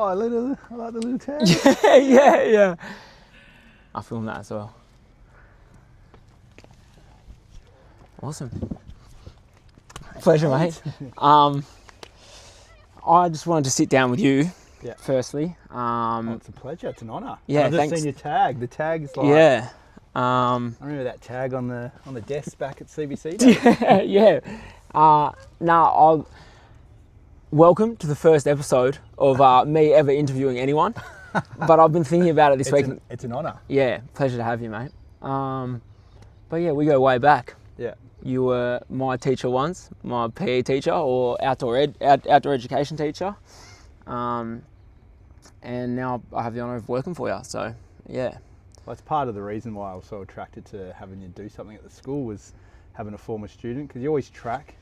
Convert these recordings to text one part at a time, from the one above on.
I like the little tag. yeah. I'll film that as well. Awesome. Pleasure, mate. I just wanted to sit down with you. Yeah. Firstly. It's a pleasure. It's an honour. Yeah, I've just thanks. seen your tag. The tag's like. Yeah. I remember that tag on the desk back at CBC days. Yeah. I'll welcome to the first episode of me ever interviewing anyone. But I've been thinking about it this week. It's an honour. Yeah, pleasure to have you, mate. But yeah, we go way back. Yeah. You were my teacher once, my PE teacher or outdoor education teacher. And now I have the honour of working for you. So, yeah. Well, that's part of the reason why I was so attracted to having you do something at the school was having a former student, because you always track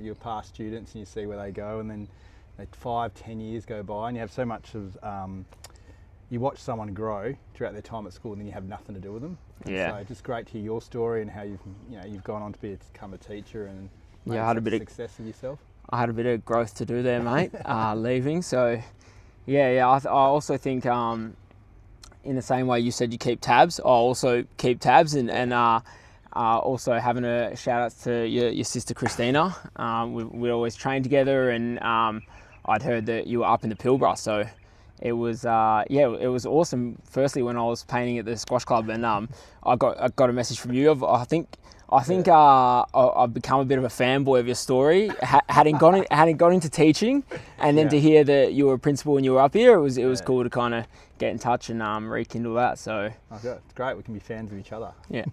your past students and you see where they go, and then 5-10 years go by and you have so much of you watch someone grow throughout their time at school and then you have nothing to do with them. Yeah. So just great to hear your story and how you've gone on to become a teacher and made I had a bit of success of yourself. I had a bit of growth to do there, mate. Leaving, so yeah. I also think in the same way you said you keep tabs, I also keep tabs, and also having a shout out to your sister Christina. We always trained together, and I'd heard that you were up in the Pilbara, so it was it was awesome. Firstly, when I was painting at the squash club, and I got a message from you. I think I've become a bit of a fanboy of your story. Hadn't gone into teaching, and then to hear that you were a principal and you were up here, it was cool to kind of get in touch and rekindle that. So it's great. We can be fans of each other. Yeah.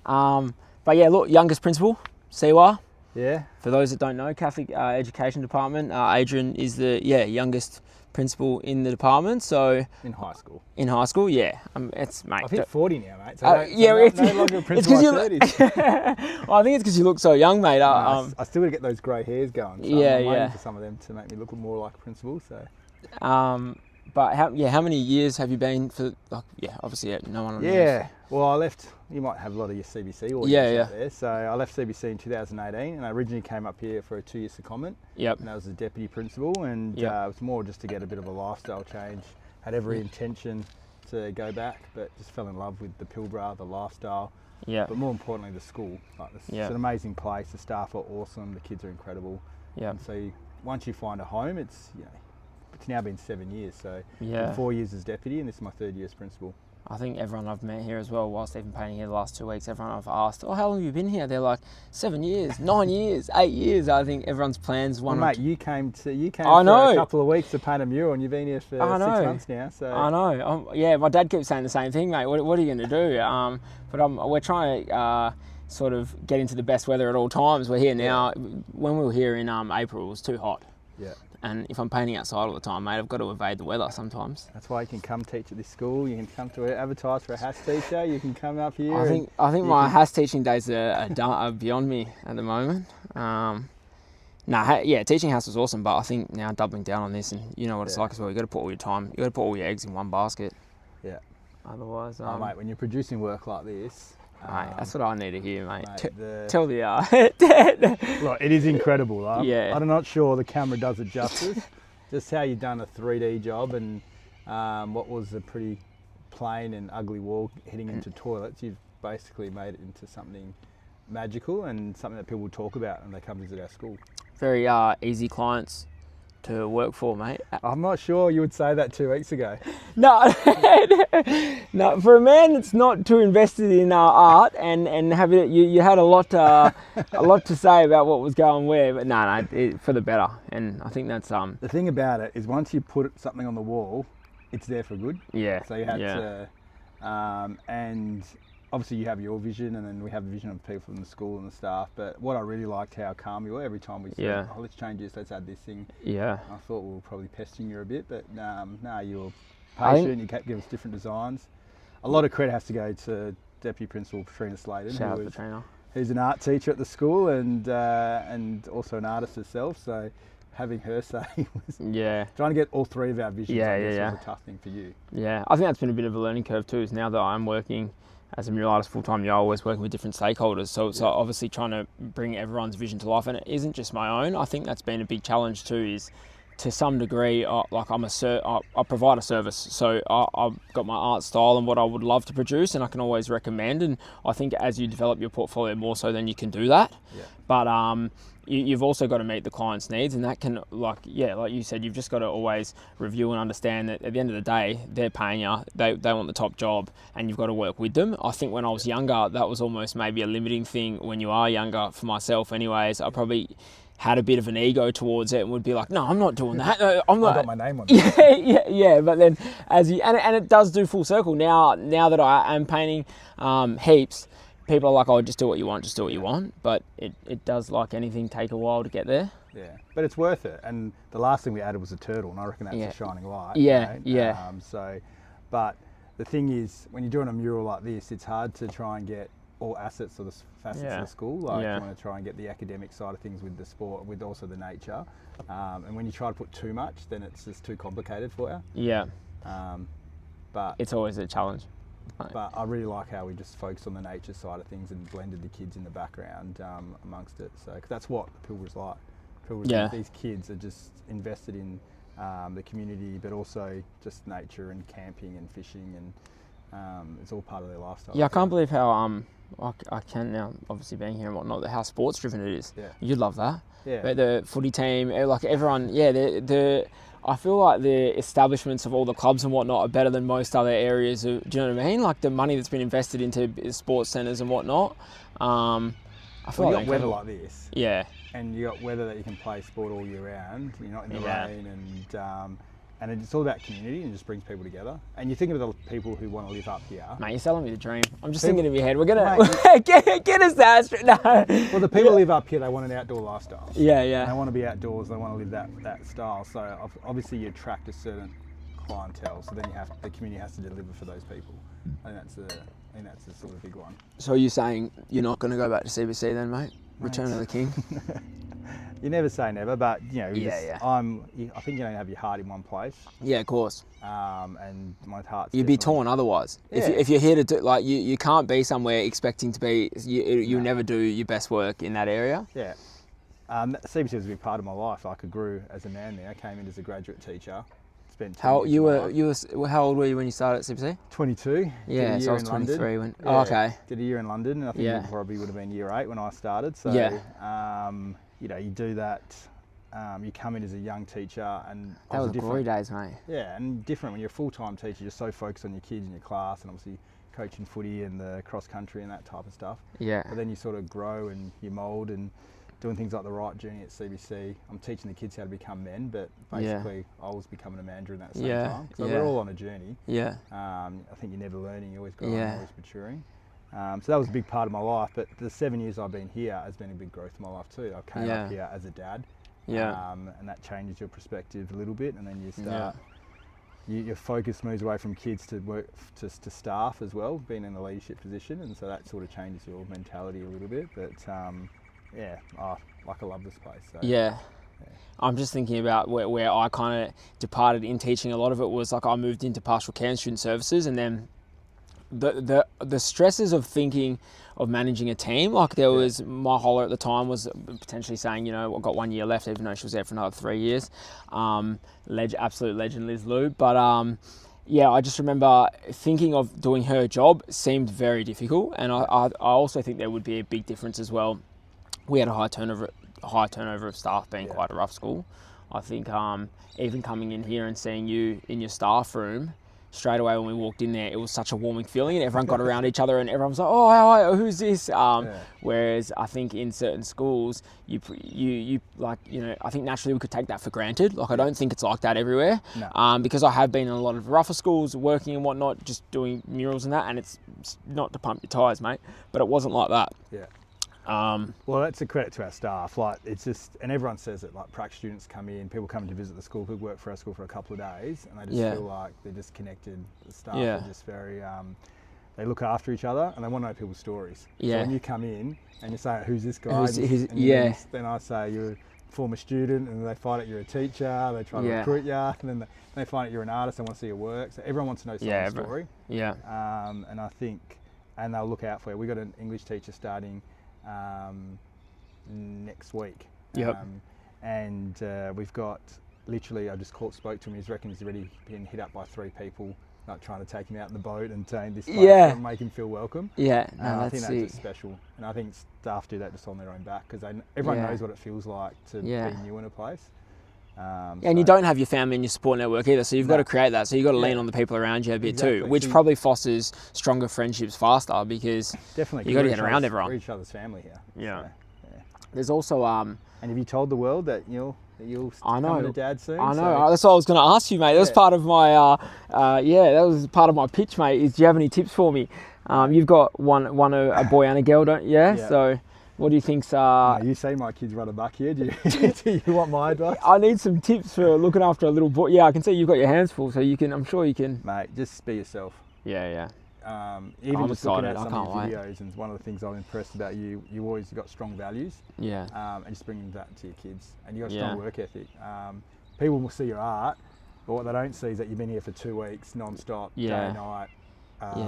But yeah, look, youngest principal, Siwa. Yeah. For those that don't know, Catholic Education Department. Adrian is the youngest principal in the department. So in high school. Yeah. It's mate. I've hit 40 now, mate. So no longer a principal in my 30s. Well, I think it's because you look so young, mate. I still got to get those grey hairs going. So I'm waiting for some of them to make me look more like a principal. So. But how many years have you been for? Obviously no one. Yeah. Well, I left. You might have a lot of your CBC audience out there. So I left CBC in 2018, and I originally came up here for a 2-year secondment. Yep. And I was a deputy principal, and it was more just to get a bit of a lifestyle change. Had every intention to go back, but just fell in love with the Pilbara, the lifestyle. Yeah. But more importantly, the school. It's an amazing place. The staff are awesome. The kids are incredible. Yeah. And so once you find a home, it's now been 7 years. So 4 years as deputy, and this is my 3rd year as principal. I think everyone I've met here as well, whilst they've been painting here the last 2 weeks, everyone I've asked, how long have you been here? They're like, 7 years, 9 years, 8 years. I think everyone's plans. Mate, you came for a couple of weeks to paint a mural, and you've been here for 6 months now. So I know. My dad keeps saying the same thing, mate. What are you going to do? But we're trying to sort of get into the best weather at all times. We're here now. When we were here in April, it was too hot. Yeah. And if I'm painting outside all the time, mate, I've got to evade the weather sometimes. That's why you can come teach at this school. You can come to advertise for a HAS teacher. You can come up here. I think my HAS teaching days are beyond me at the moment. Teaching HAS was awesome, but I think now doubling down on this, and you know what it's like as well. You got to put all your time. You got to put all your eggs in one basket. Yeah. Otherwise, mate, when you're producing work like this. Mate, that's what I need to hear, mate. Tell the Look, it is incredible. I'm not sure the camera does it justice. Just how you've done a 3D job, and what was a pretty plain and ugly wall heading into toilets, you've basically made it into something magical and something that people will talk about when they come visit our school. Very easy clients to work for, mate. I'm not sure you would say that 2 weeks ago. No, for a man that's not too invested in art and have it, you had a lot to say about what was going where, but for the better. And I think that's the thing about it is once you put something on the wall, it's there for good. Yeah. So you have to, and obviously you have your vision, and then we have the vision of people from the school and the staff. But what I really liked, how calm you were every time we said, let's change this, let's add this thing. Yeah. I thought we were probably pestering you a bit, but you were patient. You kept giving us different designs. A lot of credit has to go to Deputy Principal Patrina Sladen, shout out Patrina, who's an art teacher at the school and also an artist herself. So having her say was trying to get all three of our visions was a tough thing for you. Yeah, I think that's been a bit of a learning curve too. Is now that I'm working as a mural artist full time, you're always working with different stakeholders. So obviously trying to bring everyone's vision to life, and it isn't just my own. I think that's been a big challenge too. Is to some degree, I provide a service. So I've got my art style and what I would love to produce, and I can always recommend. And I think as you develop your portfolio more so, then you can do that. Yeah. But you've also got to meet the client's needs, and that can, like you said, you've just got to always review and understand that at the end of the day, they're paying you, they want the top job, and you've got to work with them. I think when I was younger, that was almost maybe a limiting thing when you are younger, for myself anyways. I probably had a bit of an ego towards it and would be like, no, I'm not doing that. I'm not. I got my name on it. Yeah. But then and it does do full circle now that I am painting heaps. People are like, oh, just do what you want. But it does, like anything, take a while to get there. Yeah, but it's worth it. And the last thing we added was a turtle, and I reckon that's a shining light. Yeah, you know? But the thing is, when you're doing a mural like this, it's hard to try and get all assets or the facets of the school. Like you want to try and get the academic side of things with the sport, with also the nature. And when you try to put too much, then it's just too complicated for you. Yeah. But it's always a challenge. But I really like how we just focused on the nature side of things and blended the kids in the background amongst it. So, cause that's what the Pilbara's like. These kids are just invested in the community, but also just nature and camping and fishing, and it's all part of their lifestyle. Yeah, I can't believe how I can now, obviously being here and whatnot, how sports driven it is. Yeah. You'd love that. Yeah. But the footy team, like everyone, I feel like the establishments of all the clubs and whatnot are better than most other areas. Do you know what I mean? Like the money that's been invested into sports centres and whatnot. I feel like you got weather like this. Yeah. And you got weather that you can play sport all year round. You're not in the rain, and it's all about community and just brings people together. And you think of the people who want to live up here. Mate, you're selling me the dream. I'm just thinking in your head. We're gonna get us that. No. Well, the people who live up here, they want an outdoor lifestyle. Yeah. They want to be outdoors. They want to live that style. So obviously you attract a certain clientele. So then the community has to deliver for those people. I think that's the sort of big one. So are you saying you're not going to go back to CBC then, mate? Return of the King. You never say never, but you know, I think you don't have your heart in one place. Yeah, of course. And my heart's. You'd be torn otherwise. Yeah. If you're here to do, like, you can't be somewhere expecting to be. You'll never do your best work in that area. Yeah. CBC was a big part of my life. Like I grew as a man there. I came in as a graduate teacher. Spent how old were you when you started at CBC? 22. Yeah, so I was 23 when. Yeah, okay. Did a year in London, and I think you probably would have been year 8 when I started. So you know, you do that. You come in as a young teacher, and that was glory days, mate. Yeah, and different when you're a full-time teacher. You're so focused on your kids and your class, and obviously coaching footy and the cross country and that type of stuff. Yeah. But then you sort of grow and you mould and doing things like the right journey at CBC. I'm teaching the kids how to become men, but basically I was becoming a man during that same time. So we're all on a journey. Yeah. I think you're never learning. You're always growing, always maturing. So that was a big part of my life. But the 7 years I've been here has been a big growth in my life too. I came up here as a dad. Yeah. And that changes your perspective a little bit, and then you start. Your focus moves away from kids to work to staff as well, being in a leadership position, and so that sort of changes your mentality a little bit. But I love this place. So, yeah. I'm just thinking about where I kind of departed in teaching. A lot of it was like I moved into pastoral care and student services, and then the stresses of thinking of managing a team. Like there was my holler at the time was potentially saying, you know, I've got 1 year left, even though she was there for another 3 years. Absolute legend Liz Lou. But I just remember thinking of doing her job seemed very difficult, and I also think there would be a big difference as well. We had a high turnover of staff, being quite a rough school. I think even coming in here and seeing you in your staff room, straight away when we walked in there, it was such a warming feeling, and everyone got around each other, and everyone was like, "Oh, hi, who's this?" Whereas I think in certain schools, you like, you know, I think naturally we could take that for granted. Like I don't think it's like that everywhere. No. Because I have been in a lot of rougher schools, working and whatnot, just doing murals and that, and it's not to pump your tyres, mate, but it wasn't like that. Yeah. Well, that's a credit to our staff. Like it's just, and everyone says it. Like prac students come in, people come to visit the school, people work for our school for a couple of days, and they just feel like they're just connected. The staff are just very. They look after each other, and they want to know people's stories. Yeah. So when you come in and you say, "Who's this guy?" Then I say you're a former student, and they find out you're a teacher. They try to recruit you, and then they find out you're an artist. They want to see your work. So everyone wants to know someone's story. Yeah. And I think, and they'll look out for you. We got an English teacher starting next week. Yep. And we've got literally, I just spoke to him. He reckons he's already been hit up by 3 people, like trying to take him out in the boat and saying this place make him feel welcome. Yeah, I think that's just special, and I think staff do that just on their own back because everyone knows what it feels like to be new in a place. And you don't have your family and your support network either, so you've got to create that. So you've got to lean on the people around you a bit too, which probably fosters stronger friendships faster because definitely you got to get around everyone. We're each other's family here. Yeah. So, there's also And have you told the world that you'll become a dad soon? I know. That's what I was going to ask you, mate. That was part of my that was part of my pitch, mate. Is do you have any tips for me? You've got a boy and a girl, don't you? Yeah. So. What do you think's... you say my kids run a buck here. Do you want my advice? I need some tips for looking after a little boy. Yeah, I can see you've got your hands full, so I'm sure you can... Mate, just be yourself. Yeah. Even I'm just excited. looking at some of your videos, and one of the things I'm impressed about you always got strong values. Yeah. And just bringing that to your kids. And you got a strong work ethic. People will see your art, but what they don't see is that you've been here for 2 weeks, non-stop, day and night.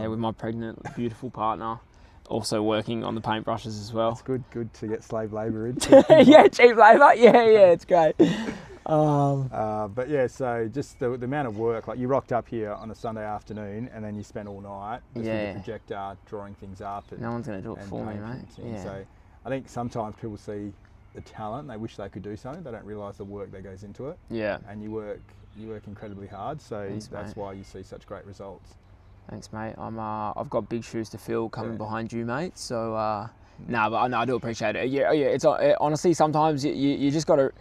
With my pregnant, beautiful partner. Also working on the paintbrushes as well. It's good to get slave labour in. Yeah, cheap labour. Yeah, it's great. But yeah, so just the amount of work, like you rocked up here on a Sunday afternoon and then you spent all night with the projector drawing things up. No one's going to do it for me, mate. Yeah. So I think sometimes people see the talent, they wish they could do something, they don't realise the work that goes into it. Yeah. And you work incredibly hard, so that's why you see such great results. Thanks, mate. I've got big shoes to fill coming behind you, mate. So, but I do appreciate it. Yeah. It's honestly sometimes you just got to,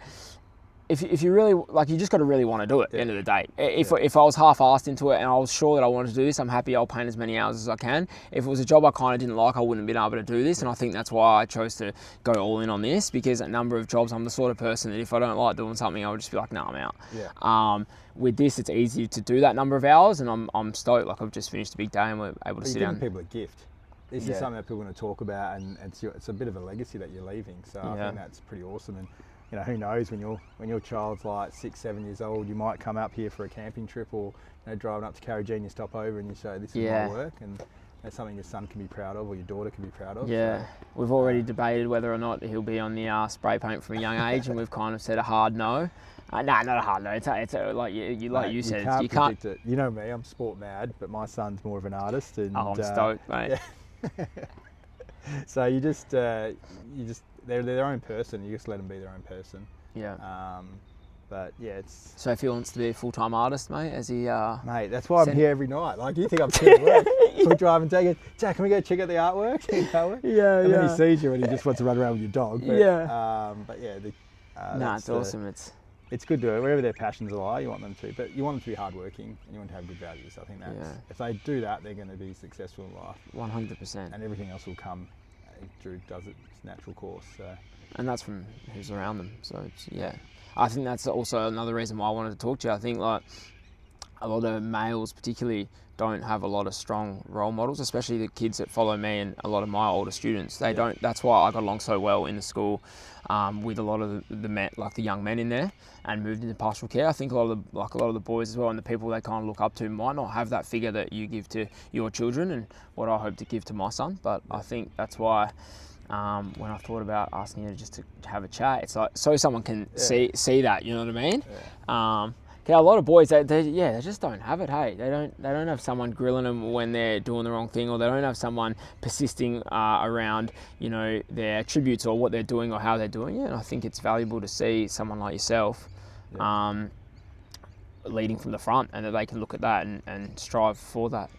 if you really like, you just got to really want to do it. At the end of the day, if I was half-assed into it and I was sure that I wanted to do this, I'm happy I'll paint as many hours as I can. If it was a job I kind of didn't like, I wouldn't have been able to do this. And I think that's why I chose to go all in on this, because a number of jobs, I'm the sort of person that if I don't like doing something, I would just be like, no, I'm out. Yeah. With this, it's easy to do that number of hours, and I'm stoked. Like I've just finished a big day, and we're able to sit down. You're giving people a gift. This is something that people are going to talk about, and it's a bit of a legacy that you're leaving. So I think that's pretty awesome. And who knows, when your child's like 6, 7 years old, you might come up here for a camping trip, or driving up to Correia, you stop over and you say, "This is my work," and that's something your son can be proud of, or your daughter can be proud of. Yeah, so, we've already debated whether or not he'll be on the spray paint from a young age, and we've kind of said a hard no. No, not a hard no. It's like you said. You can't predict it. You know me, I'm sport mad, but my son's more of an artist. And I'm stoked, mate. Yeah. So they're their own person. You just let them be their own person. Yeah. But yeah, it's. So if he wants to be a full-time artist, mate, as he. Mate, that's why I'm here every night. Like, you think I'm scared of work? We'll drive and take it. Jack, can we go check out the artwork? Yeah. And then he sees you and he just wants to run around with your dog. But, But yeah. It's awesome. It's good to wherever their passions lie, you want them to, but you want them to be hardworking and you want to have good values. I think if they do that, they're going to be successful in life. 100%. And everything else will come. Drew does its natural course. So. And that's from who's around them. So I think that's also another reason why I wanted to talk to you. I think like a lot of males, particularly, don't have a lot of strong role models, especially the kids that follow me and a lot of my older students. They don't. That's why I got along so well in the school with a lot of the men, like the young men in there, and moved into pastoral care. I think a lot of the boys as well, and the people they kind of look up to might not have that figure that you give to your children, and what I hope to give to my son. But I think that's why. When I thought about asking you just to have a chat, it's like so someone can see that, you know what I mean? A lot of boys, they just don't have it. Hey, they don't have someone grilling them when they're doing the wrong thing, or they don't have someone persisting around their attributes or what they're doing or how they're doing it. And I think it's valuable to see someone like yourself leading from the front, and that they can look at that and strive for that.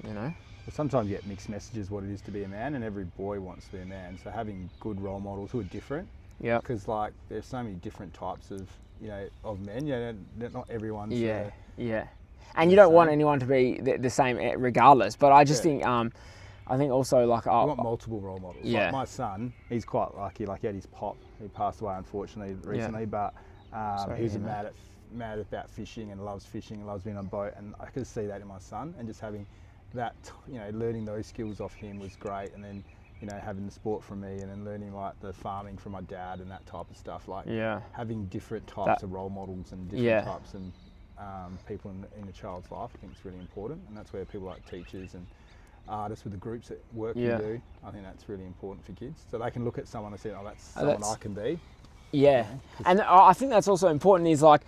Sometimes you get mixed messages what it is to be a man, and every boy wants to be a man. So having good role models who are different, because like there's so many different types of men. Not everyone's and you don't want anyone to be the same regardless. But I just think I think also like you want multiple role models. Like my son, he's quite lucky. Like he had his pop, he passed away unfortunately recently, but he's mad about fishing and loves being on a boat, and I could see that in my son, and just having that, learning those skills off him was great. And then, having the sport from me, and then learning like the farming from my dad and that type of stuff. Like having different types of role models and different types of people in a child's life, I think is really important. And that's where people like teachers and artists with the groups that work you do, I think that's really important for kids. So they can look at someone and say, oh, that's someone I can be. Yeah, and I think that's also important. Is like,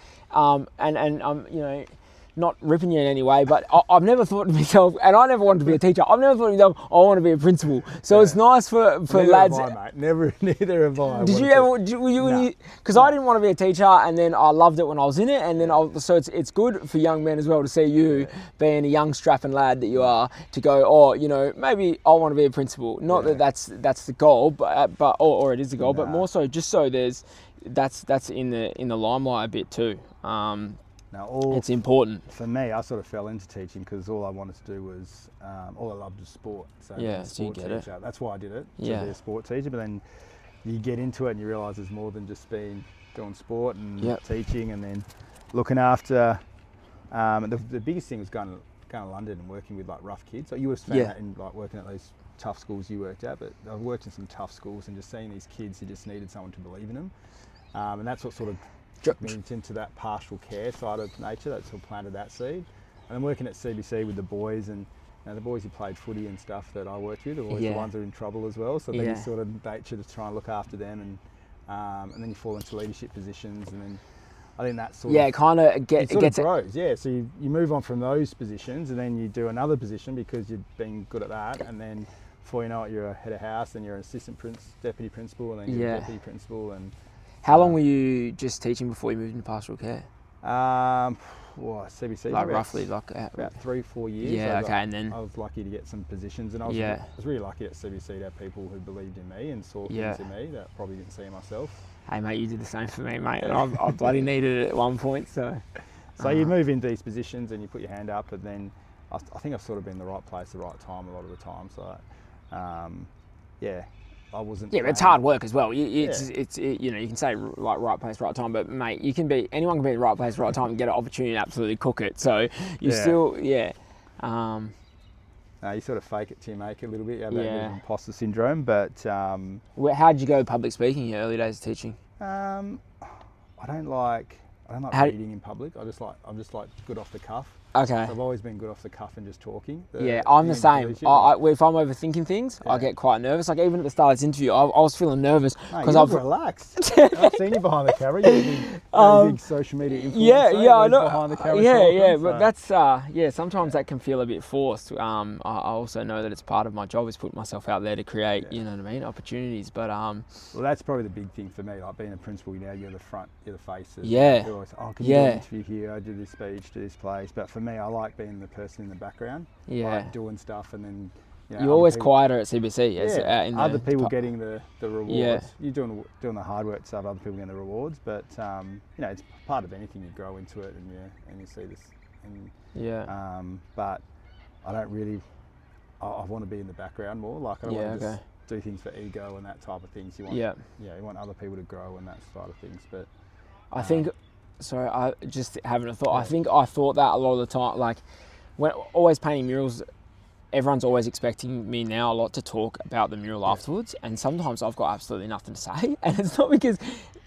not ripping you in any way, but I've never thought to myself, and I never wanted to be a teacher. I've never thought to myself, I want to be a principal. So it's nice for lads. Have I, mate. Neither have I. Did you ever? Were you? Because I didn't want to be a teacher, and then I loved it when I was in it, and then so it's good for young men as well to see you being a young strapping lad that you are to go. Maybe I want to be a principal. Not that that's the goal, but or it is the goal, but more so just so that's in the limelight a bit too. It's important. For me, I sort of fell into teaching because all I wanted to do was, all I loved was sport. So you get teacher. it. That's why I did it, to be a sport teacher. But then you get into it and you realise there's more than just doing sport and teaching, and then looking after. The biggest thing was going to London and working with like rough kids. So you would have found that in like working at those tough schools you worked at, but I've worked in some tough schools and just seeing these kids who just needed someone to believe in them, and that's what sort of took me into that pastoral care side of nature. That sort of planted that seed. And then working at CBC with the boys, and the boys who played footy and stuff that I worked with are always the ones who are in trouble as well. So then you sort of nature to try and look after them, and then you fall into leadership positions, and then I think that sort of it kind of grows. Yeah, so you move on from those positions, and then you do another position because you've been good at that, and then before you know it, you're a head of house, and you're an assistant deputy principal, and then you're a deputy principal. And how long were you just teaching before you moved into pastoral care? CBC. Like roughly, about 3-4 years. Yeah, and then I was lucky to get some positions, and I was really lucky at CBC to have people who believed in me and saw things in me that I probably didn't see in myself. Hey mate, you did the same for me, mate, and I bloody needed it at one point. So you move into these positions and you put your hand up, and then I think I've sort of been in the right place, the right time a lot of the time. So I wasn't. Yeah, but it's hard work as well. It's you can say like right place, right time, but mate, anyone can be in the right place, right time, and get an opportunity and absolutely cook it. So you still, you sort of fake it till you make it a little bit. You have that imposter syndrome, but. How did you go public speaking in your early days of teaching? I don't like reading in public. I'm just like good off the cuff. Okay. So I've always been good off the cuff and just talking. I'm the same. If I'm overthinking things, I get quite nervous. Like even at the start of this interview, I was feeling nervous because I've relaxed. I've seen you behind the camera. You're a big social media influencer. I know. Behind the camera but that's sometimes that can feel a bit forced. I also know that it's part of my job is put myself out there to create, opportunities. But well, that's probably the big thing for me. Like being a principal, you're the front, you're the face. You're always, can you do an interview here? I do this speech, do this place. But for me, I like being the person in the background, like doing stuff, and then you're always quieter at CBC. Other people getting the rewards. You're doing the hard work stuff. Other people getting the rewards, but it's part of anything. You grow into it, and you see this. But I don't really. I want to be in the background more. Like I don't want to just do things for ego and that type of things. You want you want other people to grow and that side of things. But I think. Sorry, I just having a thought. I think I thought that a lot of the time, like when always painting murals, everyone's always expecting me now a lot to talk about the mural afterwards, and sometimes I've got absolutely nothing to say, and it's not because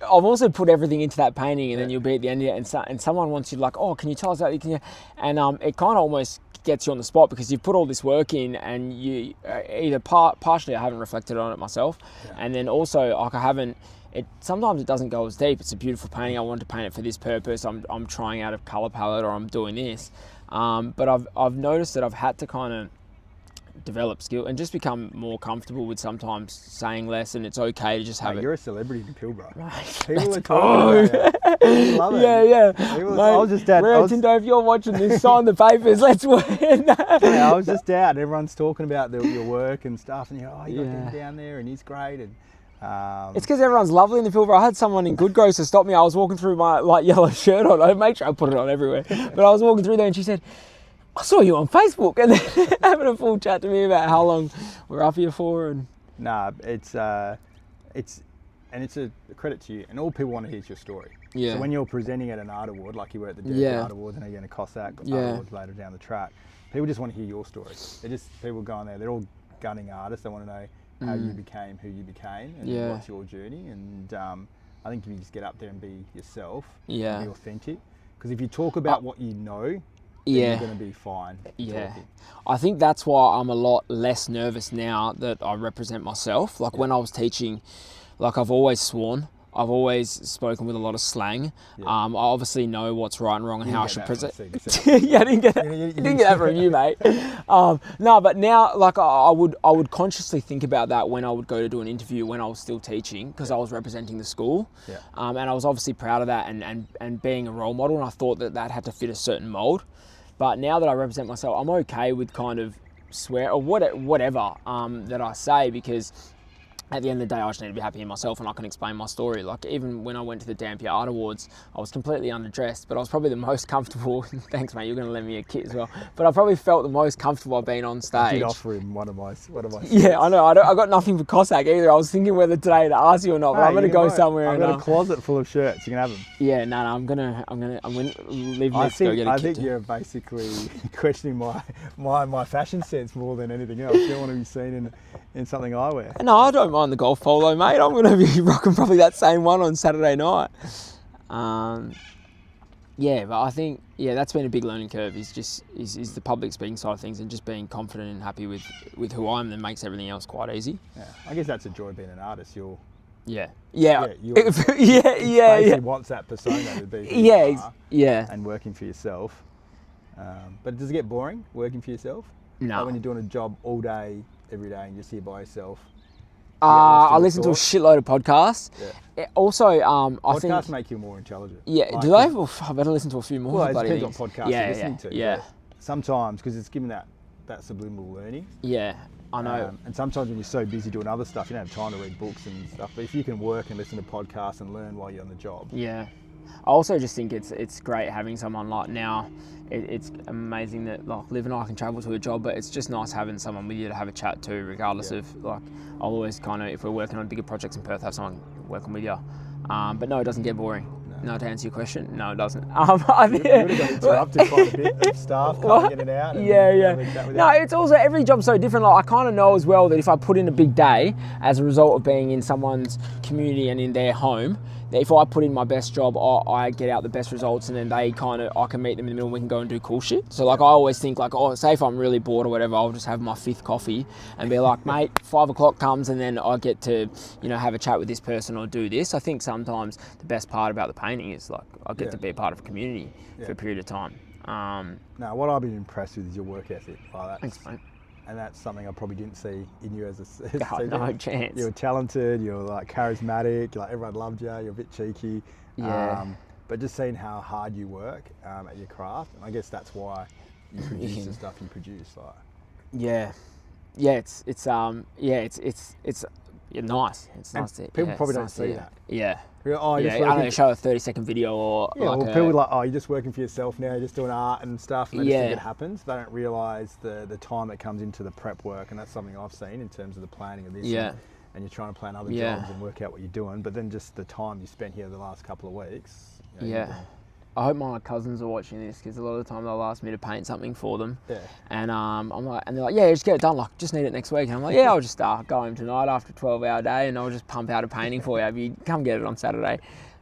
I've also put everything into that painting, and then you'll be at the end of it, and someone wants you like, oh, can you tell us that? And it kind of almost gets you on the spot because you've put all this work in, and you either partially I haven't reflected on it myself, and then also like I haven't. Sometimes it doesn't go as deep. It's a beautiful painting. I wanted to paint it for this purpose. I'm trying out a colour palette, or I'm doing this. But I've noticed that I've had to kind of develop skill and just become more comfortable with sometimes saying less, and it's okay to just have it. You're a celebrity in Pilbara. People are talking about it. Love it. Yeah. Mate, I was just out. Rio Tinto, if you're watching this, sign the papers. Let's win. I was just out. Everyone's talking about your work and stuff, and you got him down there, and he's great. And it's because everyone's lovely in the Pilbara. I had someone in Good Growth to stop me. I was walking through my yellow shirt on. I made sure I put it on everywhere. But I was walking through there and she said, I saw you on Facebook, and then having a full chat to me about how long we're up here for. And it's a credit to you, and all people want to hear is your story. So when you're presenting at an art award, like you were at the Art Awards, and you're going to Cossack Art Awards later down the track, people just want to hear your story. People go on there, they're all gunning artists. They want to know how you became who you became, and what's your journey. And I think if you just get up there and be yourself, and be authentic, because if you talk about what you know, then you're going to be fine. Talking. I think that's why I'm a lot less nervous now that I represent myself. Like when I was teaching, like I've always sworn. I've always spoken with a lot of slang. Yeah. I obviously know what's right and wrong and how I should present. Yeah, I didn't get that. Didn't get that from you, mate. No, but now, like, I would consciously think about that when I would go to do an interview when I was still teaching, because I was representing the school. Yeah. And I was obviously proud of that and being a role model, and I thought that had to fit a certain mold. But now that I represent myself, I'm okay with kind of swear or whatever that I say, because at the end of the day, I just need to be happy in myself and I can explain my story. Like, even when I went to the Dampier Art Awards, I was completely underdressed, but I was probably the most comfortable. Thanks, mate. You're going to lend me a kit as well. But I probably felt the most comfortable I've been on stage. I did offer him one of my Yeah, I know. I got nothing for Cossack either. I was thinking whether today to ask you or not, but I'm going to go somewhere. I've got a closet full of shirts. You can have them. Yeah, no, I'm gonna leave me to go get a kit. I think you're basically questioning my fashion sense more than anything else. You don't want to be seen in something I wear. No, I don't mind the golf polo, mate. I'm going to be rocking probably that same one on Saturday night. Yeah, but I think, that's been a big learning curve, is the public speaking side of things, and just being confident and happy with who I am, that makes everything else quite easy. Yeah, I guess that's a joy being an artist. He wants that persona to be who you are, and working for yourself. But does it get boring working for yourself? No. Like when you're doing a job all day, every day, and you're just here by yourself. I listen to a shitload of podcasts. Yeah. Also, I think podcasts make you more intelligent. Yeah, like, do they? Well, I better listen to a few more. Well, it depends what podcast you're listening to. Yeah. Sometimes, because it's given that subliminal learning. Yeah, I know. And sometimes when you're so busy doing other stuff, you don't have time to read books and stuff. But if you can work and listen to podcasts and learn while you're on the job. Yeah. I also just think it's great having someone like now. It's amazing that like Liv and I can travel to a job, but it's just nice having someone with you to have a chat to, regardless of like, I'll always kind of, if we're working on bigger projects in Perth, have someone working with you. But no, it doesn't get boring. No, to answer your question, no, it doesn't. I think you would have got interrupted quite a bit of staff coming in and out. And No, it's also, every job's so different. Like, I kind of know as well that if I put in a big day as a result of being in someone's community and in their home, that if I put in my best job, I get out the best results, and then I can meet them in the middle and we can go and do cool shit. So like, I always think like, say if I'm really bored or whatever, I'll just have my 5th coffee and be like, mate, 5 o'clock comes and then I get to, have a chat with this person or do this. I think sometimes the best part about the painting is like, I get to be a part of a community for a period of time. Now, what I've been impressed with is your work ethic. Thanks, mate. And that's something I probably didn't see in you as a student. No chance. You were talented, you were like charismatic, like everyone loved you, you're a bit cheeky. Yeah. But just seeing how hard you work at your craft, and I guess that's why you produce the stuff you produce. Like. Yeah. Yeah, it's nice. It's nice to people probably don't see that. Yeah. I don't know, show a 30-second video or people are like, you're just working for yourself now, you're just doing art and stuff, and they just think it happens. They don't realise the time that comes into the prep work, and that's something I've seen in terms of the planning of this. Yeah. And you're trying to plan other jobs and work out what you're doing, but then just the time you spent here the last couple of weeks. I hope my cousins are watching this, because a lot of the time they'll ask me to paint something for them. Yeah. And I'm like, and they're like, just get it done. Like, just need it next week. And I'm like, I'll just go home tonight after a 12-hour day, and I'll just pump out a painting for you. If you come get it on Saturday.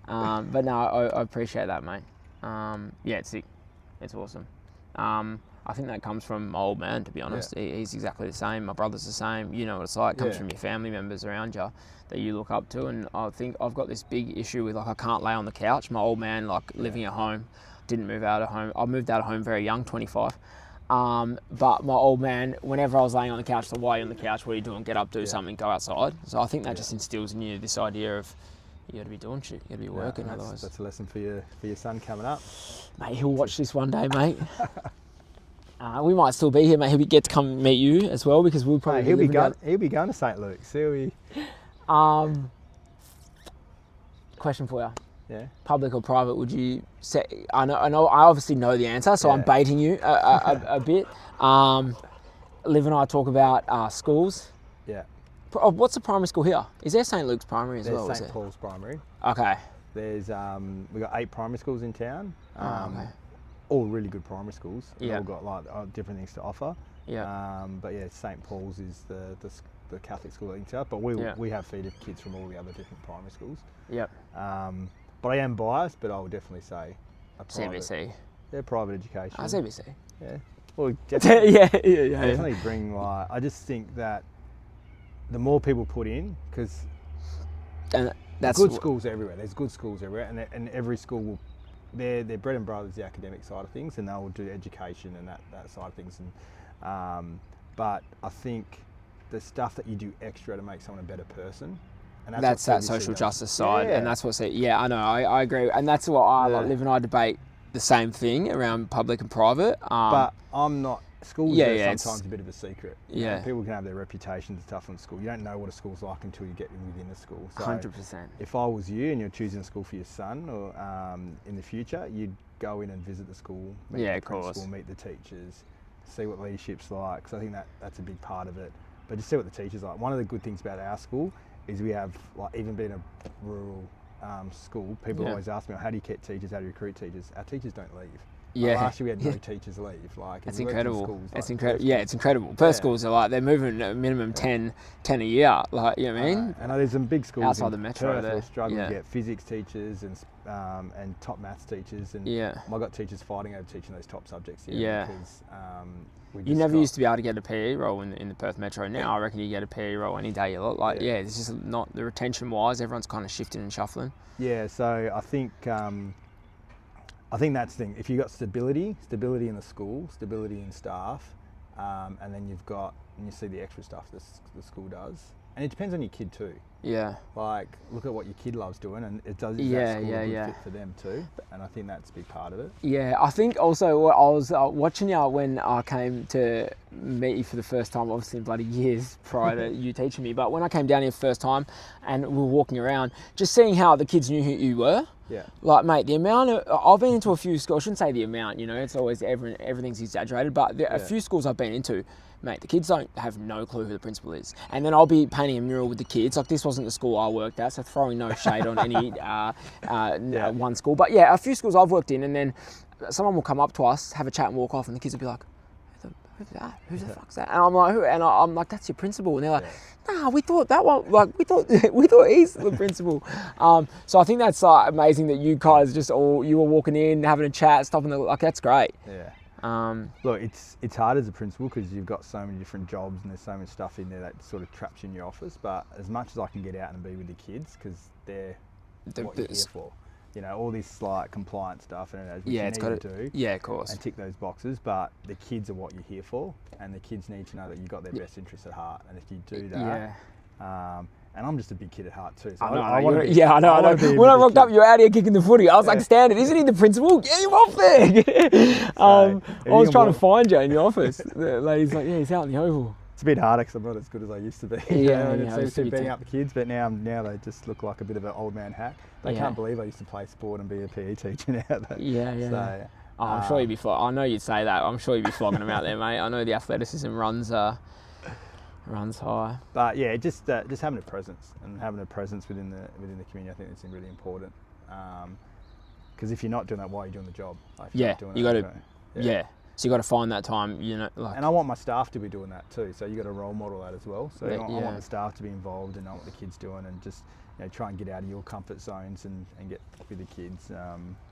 But no, I appreciate that, mate. It's sick. It's awesome. I think that comes from my old man, to be honest. He's exactly the same. My brother's the same. You know what it's like. It comes from your family members around you that you look up to. And I think I've got this big issue with, like, I can't lay on the couch. My old man, like, living at home, didn't move out of home. I moved out of home very young, 25. But my old man, whenever I was laying on the couch, why are you on the couch? What are you doing? Get up, do something, go outside. So I think that just instills in you this idea of, you got to be doing shit. You got to be working. Otherwise, that's a lesson for your son coming up. Mate, he'll watch this one day, mate. We might still be here, mate. He'll get to come meet you as well, because we'll probably. He'll be going to St. Luke's. Question for you. Yeah. Public or private? Would you say? I know. I obviously know the answer, so I'm baiting you a bit. Liv and I talk about schools. Yeah. What's the primary school here? Is there St. Luke's Primary as well? There's St. Paul's Primary. Okay. There's we've got 8 primary schools in town. Okay. All really good primary schools. Yeah. All got like different things to offer. Yeah. But St. Paul's is the Catholic school in town. But we have feeded kids from all the other different primary schools. Yep. But I am biased, but I would definitely say a private. CBC. Yeah, private education. CBC. Yeah. Well, definitely, yeah. Definitely bring I just think that the more people put in, because good schools everywhere. There's good schools everywhere, and every school will. Their bread and butter is the academic side of things, and they'll do education and that side of things. And but I think the stuff that you do extra to make someone a better person, and that's that social justice side, and that's what's it. Yeah, I know, I agree, and that's what Liv and I debate the same thing around public and private. But I'm not. Schools are sometimes a bit of a secret. You know, people can have their reputations and stuff on school. You don't know what a school's like until you get within the school. So 100%. If I was you and you're choosing a school for your son or in the future, you'd go in and visit the school, meet the principal, meet the teachers, see what leadership's like. Because I think that's a big part of it. But just see what the teachers like. One of the good things about our school is we have, like, even being a rural school, people always ask me, how do you get teachers, how do you recruit teachers? Our teachers don't leave. Like last year we had no teachers leave. Like, it's incredible. It's incredible. Yeah, it's incredible. Perth schools are like, they're moving a minimum 10 a year. Like, you know what I mean? And there's some big schools outside the metro that are struggling to get physics teachers and top maths teachers. And I got teachers fighting over teaching those top subjects here. Because you never used to be able to get a PE role in the Perth metro. Now I reckon you get a PE role any day you look. Like, it's just not the retention wise. Everyone's kind of shifting and shuffling. Yeah. So I think that's the thing. If you've got stability in the school, stability in staff, and then you see the extra stuff the school does. And it depends on your kid too. Yeah. Like, look at what your kid loves doing, and it does. Is that school a good fit for them too? And I think that's a big part of it. Yeah, I think also I was watching you when I came to meet you for the first time, obviously in bloody years prior to you teaching me, but when I came down here first time and we were walking around, just seeing how the kids knew who you were. Yeah. Like, mate, the amount I've been into a few schools, I shouldn't say the amount, you know, it's always everything's exaggerated, but a few schools I've been into, mate, the kids don't have no clue who the principal is. And then I'll be painting a mural with the kids. Like, this wasn't the school I worked at, so throwing no shade on any one school. But yeah, a few schools I've worked in, and then someone will come up to us, have a chat and walk off, and the kids will be like, who's that? Who the fuck's that? And I'm like, who? And I'm like, that's your principal. And they're like, nah, we thought that one, like, we thought he's the principal. So I think that's amazing that you guys you were walking in, having a chat, stopping like, that's great. Yeah. Look, it's hard as a principal because you've got so many different jobs and there's so much stuff in there that sort of traps you in your office. But as much as I can get out and be with the kids, because they're what you're here for. You know, all this like compliance stuff and which you need to do. Yeah, of course. And tick those boxes, but the kids are what you're here for, and the kids need to know that you've got their best interests at heart. And if you do that, and I'm just a big kid at heart too. So I know. When I rocked up, you were out here kicking the footy. I was like, standard, isn't he the principal? Get him off there. I was trying to find you in the office. The lady's like, he's out in the oval. It's a bit harder because I'm not as good as I used to be. It seems to be beating up the kids, but now they just look like a bit of an old man hack. They can't believe I used to play sport and be a PE teacher now. So, I'm sure you'd be I know you'd say that. I'm sure you'd be flogging them out there, mate. I know the athleticism runs high. But yeah, just having a presence within the community, I think it's really important. Because if you're not doing that, why are you doing the job? Like, you got to. So you got to find that time, you know. Like, and I want my staff to be doing that too. So you got to role model that as well. So I want the staff to be involved and know what the kids doing, and just try and get out of your comfort zones and get with the kids.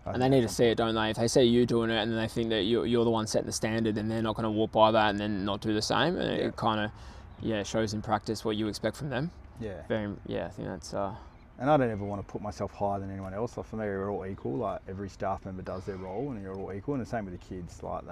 And they need to see it, don't they? If they see you doing it and then they think that you're the one setting the standard, then they're not going to walk by that and then not do the same. And it kind of shows in practice what you expect from them. I think that's. And I don't ever want to put myself higher than anyone else. Like, for me, we're all equal. Like, every staff member does their role, and you're all equal. And the same with the kids. Like,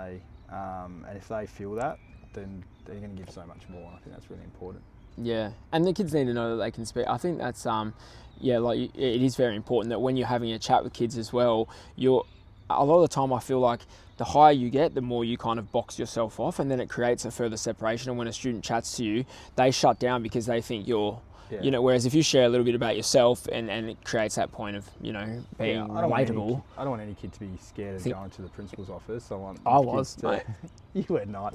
and if they feel that, then they're going to give so much more. And I think that's really important. Yeah, and the kids need to know that they can speak. I think that's it is very important that when you're having a chat with kids as well, a lot of the time I feel like the higher you get, the more you kind of box yourself off, and then it creates a further separation. And when a student chats to you, they shut down because they think you're. You know, whereas if you share a little bit about yourself and it creates that point of, being relatable. I don't want any kid to be scared of going to the principal's office. I was, mate. You were not.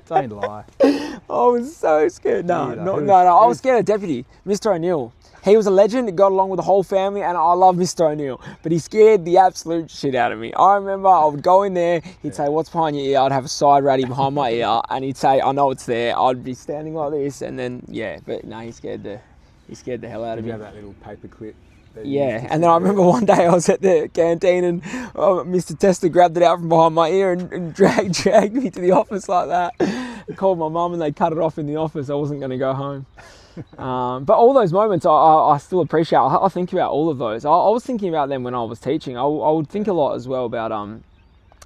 Don't lie. I was so scared. No. I was scared of Deputy, Mr. O'Neill. He was a legend. He got along with the whole family, and I love Mr. O'Neill. But he scared the absolute shit out of me. I remember I would go in there. He'd say, "What's behind your ear?" I'd have a side ratty behind my ear, and he'd say, "I know it's there." I'd be standing like this, and then but no, he scared the hell out of me. You have that little paper clip. Yeah, and then I remember one day I was at the canteen and Mr. Tester grabbed it out from behind my ear and dragged me to the office like that. I called my mum and they cut it off in the office. I wasn't going to go home. But all those moments I still appreciate. I think about all of those. I was thinking about them when I was teaching. I would think a lot as well about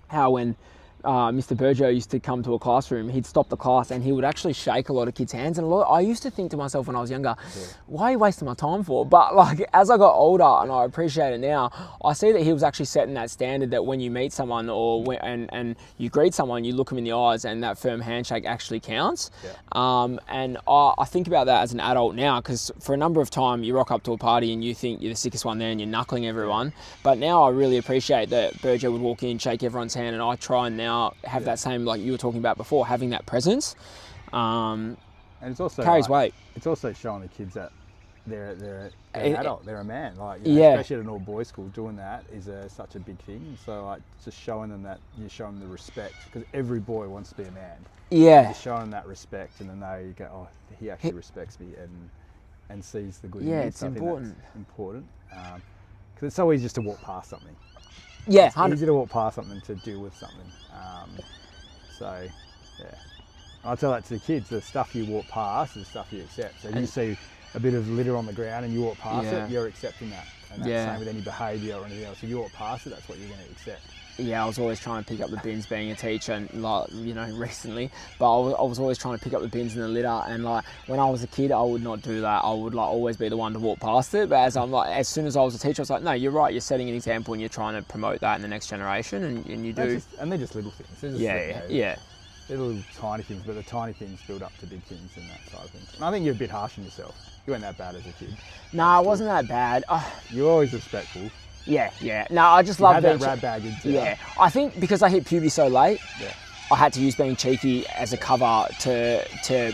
how when Mr. Burjo used to come to a classroom, he'd stop the class and he would actually shake a lot of kids' hands. And I used to think to myself when I was younger, why are you wasting my time for? But like as I got older and I appreciate it now, I see that he was actually setting that standard that when you meet someone and you greet someone, you look them in the eyes and that firm handshake actually counts. And I think about that as an adult now, because for a number of time you rock up to a party and you think you're the sickest one there and you're knuckling everyone. But now I really appreciate that Burjo would walk in, shake everyone's hand, and I try and now have that same, like you were talking about before, having that presence. And it's also carries weight. It's also showing the kids that they're an adult, they're a man. Like especially at an all boys school, doing that is such a big thing. So like just showing them that you show them the respect, because every boy wants to be a man. Yeah. Just showing them that respect, and then they go, oh, he actually respects me and sees the good. Yeah, in me. it's so important. Important. Because it's so easy just to walk past something. Yeah, it's easy to walk past something to deal with something. So, yeah. I tell that to the kids, the stuff you walk past is the stuff you accept. So if you see a bit of litter on the ground and you walk past it, you're accepting that. And that's the same with any behaviour or anything else. If you walk past it, that's what you're going to accept. Yeah, I was always trying to pick up the bins being a teacher, and like, you know, recently, but I was always trying to pick up the bins and the litter, and like when I was a kid I would not do that. I would like always be the one to walk past it, but as soon as I was a teacher I was like, no, you're right, you're setting an example and you're trying to promote that in the next generation, and you do. And they're just little things. Yeah. They're little tiny things, but the tiny things build up to big things and that side of things. And I think you're a bit harsh on yourself. You weren't that bad as a kid. No, it wasn't that bad. You're always respectful. Yeah. No, I just love that rat bag into Yeah, I think because I hit puberty so late, I had to use being cheeky as a cover to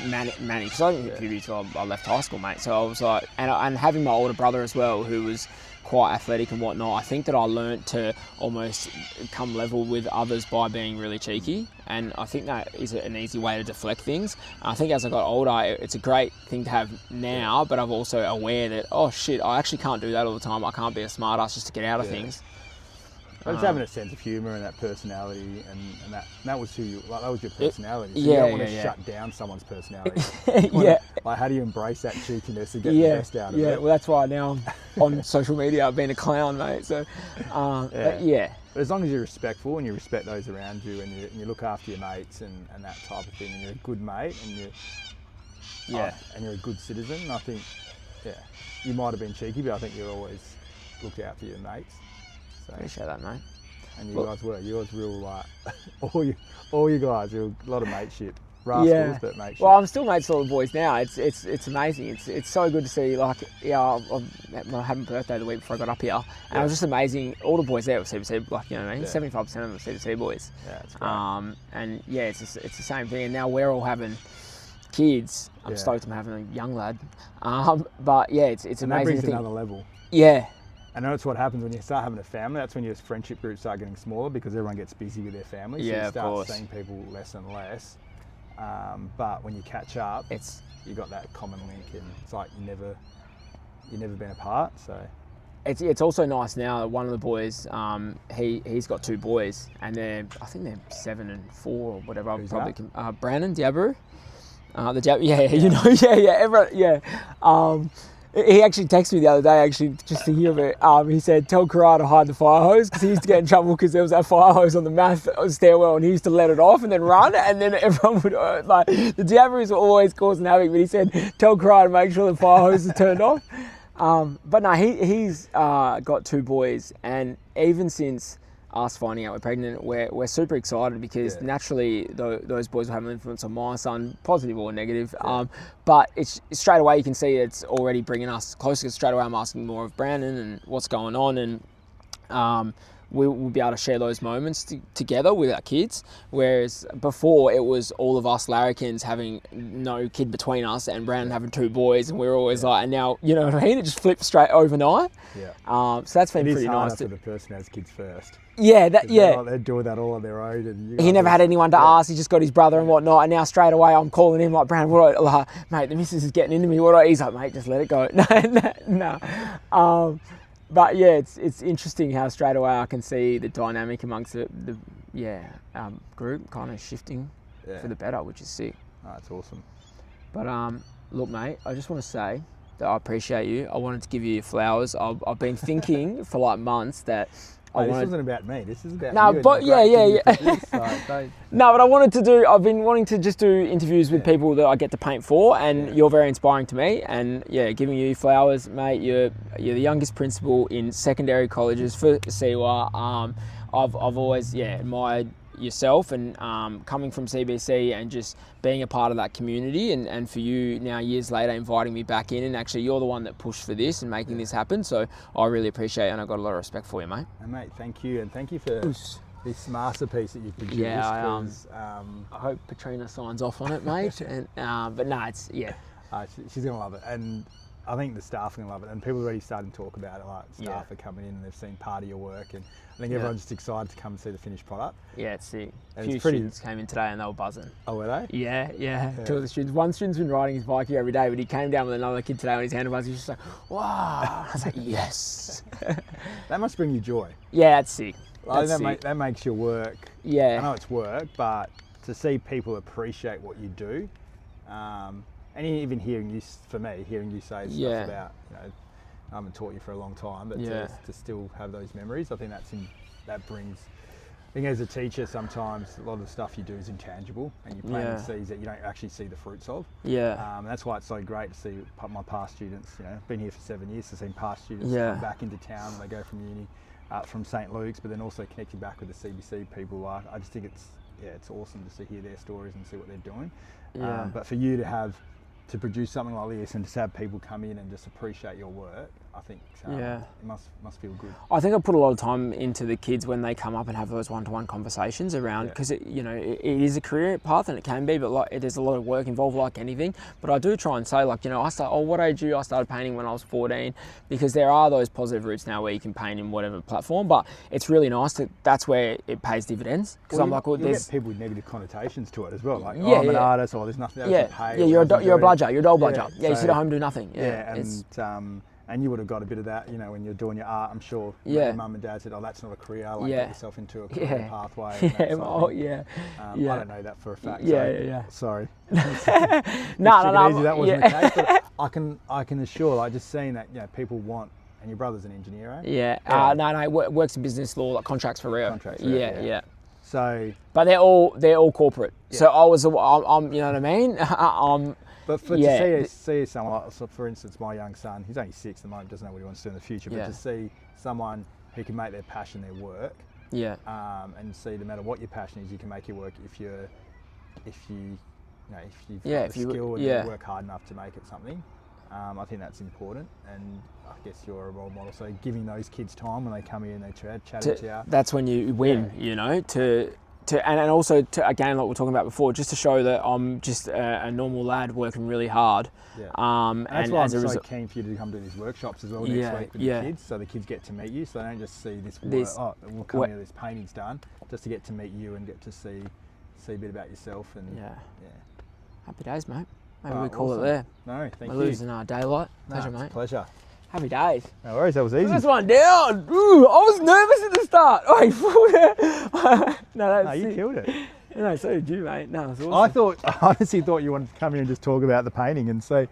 manage. Because I didn't hit puberty until I left high school, mate. So I was like, and having my older brother as well, who was quite athletic and whatnot, I think that I learnt to almost come level with others by being really cheeky, and I think that is an easy way to deflect things. I think as I got older, it's a great thing to have now, but I'm also aware that, oh shit, I actually can't do that all the time. I can't be a smart ass just to get out of things. But it's having a sense of humour and that personality, and that was who you, like, that was your personality. So you don't want to shut down someone's personality. Like, how do you embrace that cheekiness and get the best out of it? Yeah, well, that's why now I'm on social media I've been a clown, mate. So, But as long as you're respectful and you respect those around you, and you look after your mates and that type of thing, and you're a good mate and and you're a good citizen, I think, you might have been cheeky, but I think you always looked out for your mates. So, appreciate that, mate. And you guys were real, like, all you guys, you were a lot of mateship. Rascals, but mateship. Well, I'm still mates with all the boys now. It's amazing. It's so good to see. Like, I had my birthday the week before I got up here, and it was just amazing. All the boys there were CBC, like, you know what I mean? 75% of them were CBC boys. Yeah, it's great. And it's the same thing. And now we're all having kids. I'm stoked I'm having a young lad. But yeah, it's amazing. That brings another level. Yeah. And that's what happens when you start having a family. That's when your friendship groups start getting smaller, because everyone gets busy with their families. So you start seeing people less and less. But when you catch up, you got that common link, and it's like you've never been apart. So it's also nice now that one of the boys, he's got two boys, and I think they're 7 and 4 or whatever. Who's that? Brandon Diabru. Everyone, he actually texted me the other day, just to hear of it. He said, tell Correia to hide the fire hose, because he used to get in trouble because there was that fire hose on the math stairwell, and he used to let it off and then run, and then everyone would, like, the Diabris were always causing havoc, but he said, tell Correia to make sure the fire hose is turned off. But no, he's got two boys, and even since us finding out we're pregnant, we're super excited, because naturally those boys will have an influence on my son, positive or negative. But it's straight away you can see it's already bringing us closer, because straight away I'm asking more of Brandon and what's going on, and we'll be able to share those moments together with our kids. Whereas before it was all of us larrikins having no kid between us, and Brandon having two boys, and we were always like, and now, you know what I mean? It just flipped straight overnight. So that's been pretty nice. For the person who has kids first. They're doing that all on their own. And he never had anyone to ask. He just got his brother and whatnot. And now straight away I'm calling him like, Brandon, mate, the missus is getting into me. He's like, mate, just let it go. No. But yeah, it's interesting how straight away I can see the dynamic amongst the group kind of shifting for the better, which is sick. Oh, that's awesome. But Look, mate, I just want to say that I appreciate you. I wanted to give you flowers. I've been thinking for like months that this wasn't about me. This is about no, you. But yeah. No, but I wanted to do. I've been wanting to just do interviews with people that I get to paint for, and you're very inspiring to me. And yeah, giving you flowers, mate. You're the youngest principal in secondary colleges for Siwa. I've always admired yourself and coming from CBC and just being a part of that community, and for you now years later inviting me back in, and actually you're the one that pushed for this and making this happen, so I really appreciate it, and I've got a lot of respect for you, mate. And mate, thank you, and thank you for this masterpiece that you've produced. I hope Petrina signs off on it, mate. And but no, it's she's gonna love it, and I think the staff are going to love it, and people are already starting to talk about it. Like staff are coming in and they've seen part of your work, and I think everyone's just excited to come and see the finished product. Yeah, it's sick. And a few students came in today and they were buzzing. Oh, were they? Yeah. Two of the students. One student's been riding his bike here every day, but he came down with another kid today on his handlebars. He was just like, wow. I was like, yes. That must bring you joy. Yeah, that's sick. That makes your work. Yeah. I know it's work, but to see people appreciate what you do. And even hearing you say stuff about, I haven't taught you for a long time, but to still have those memories, I think that brings. I think as a teacher, sometimes a lot of the stuff you do is intangible, and you plant seeds that you don't actually see the fruits of. Yeah. That's why it's so great to see my past students. I've been here for 7 years, to see past students come back into town when they go from uni, from St. Luke's, but then also connecting back with the CBC people. I just think it's awesome just to hear their stories and see what they're doing. Yeah. But for you to produce something like this and just have people come in and just appreciate your work, I think it must feel good. I think I put a lot of time into the kids when they come up and have those one-to-one conversations around, because it is a career path, and it can be, but there's a lot of work involved like anything. But I do try and say, what age are you? I started painting when I was 14, because there are those positive routes now where you can paint in whatever platform, but it's really nice that's where it pays dividends. Because you get people with negative connotations to it as well, like I'm an artist, or there's nothing else to pay. Yeah, you're a bludger, you're a dull bludger. You sit at home and do nothing. And you would have got a bit of that, when you're doing your art, I'm sure. Your mum and dad said, "Oh, that's not a career. Get yourself into a career pathway." I don't know that for a fact. Sorry. No. That wasn't the case. But I can assure, just seeing that, people want. And your brother's an engineer, right? Yeah. No. Works in business law, like contracts for real. Yeah. So. But they're all corporate. Yeah. So I'm. You know what I mean? But to see someone, so for instance, my young son, he's only 6 at the moment, doesn't know what he wants to do in the future, but to see someone who can make their passion their work, and see no matter what your passion is, you can make your work if you've got the skill and you work hard enough to make it something. I think that's important, and I guess you're a role model. So giving those kids time when they come in, they chat to you. That's when you win, and also again, like we were talking about before, just to show that I'm just a normal lad working really hard. That's why I'm so keen for you to come to these workshops as well next week with the kids, so the kids get to meet you, so they don't just see this work, we'll come here, this painting's done, just to get to meet you and get to see a bit about yourself. And happy days, mate. Maybe we call it there. No, thank you. We're losing our daylight. Pleasure, mate. Pleasure. Happy days. No worries, that was easy. First one down. Ooh, I was nervous at the start. No, you killed it. No, so did you, mate. No, it was awesome. I honestly thought you wanted to come here and just talk about the painting and say,